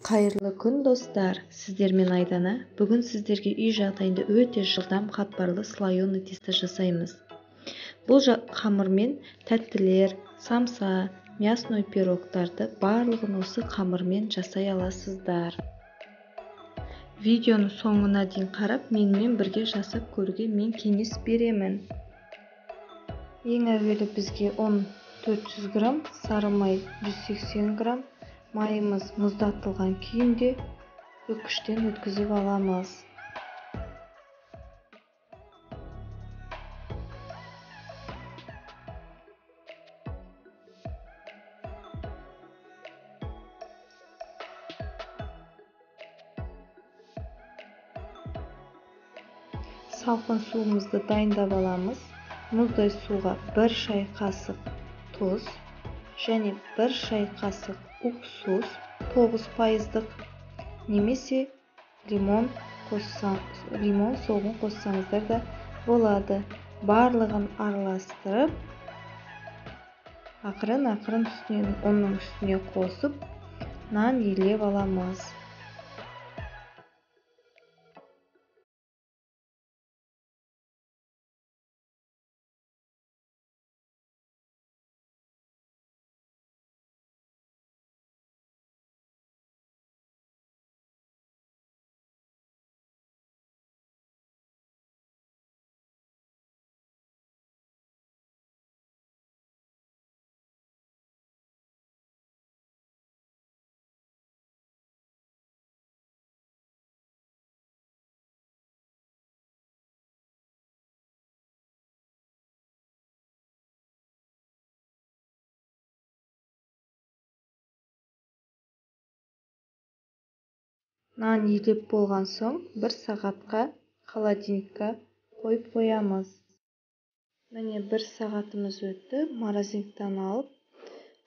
Қайырлы күн достар, сіздермен Айдана. Бүгін сіздерге үй жағдайында өте жылдам қатпарлы слоеный тесто жасаймыз. Бұл қамырмен тәттілер, самса, мясной пирогтарды барлығын осы қамырмен жасай аласыздар. Видеоны соңына дейін қарап, менімен бірге жасап көруге мен кеңес беремін. Ең әуелі бізге 400 грамм, сары май 180 грамм, майымыз мұздатылған күйінде үккіштен өткізіп аламыз. Салқын суымызды дайындап аламыз. Мұздай суға 1 шай қасық тұз және 1 шай қасық уксус 9%, немесе лимон соғын қоссаңыздар да болады. Барлығын араластырып, ақырын оның үстіне қосып, нан елеп аламыз. Нан елеп болған соң 1 сағатқа холодильникке қойып қоямыз. Міне 1 сағатымыз өтті. Морозилктен алып,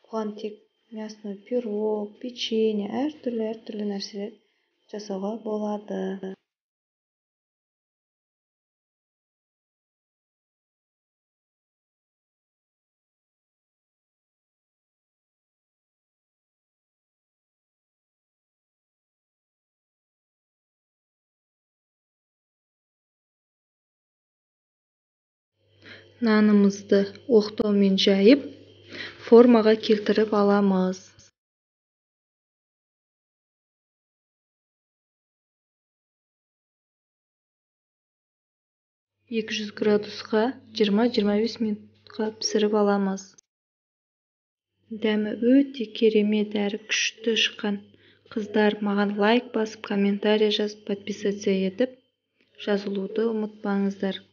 бұған тек мясной пирог, печенье, әртүрлі нәрселер жасауға болады. Нанымызды оқтаумен жайып, формаға келтіріп аламыз. 200 градусқа 20-25 минутқа пісіріп аламыз. Дәмі өте керемет әрі күшті шыққан қыздар, маған лайк басып, комментарий жазып, подписаться етіп, жазылуды ұмытпаңыздар.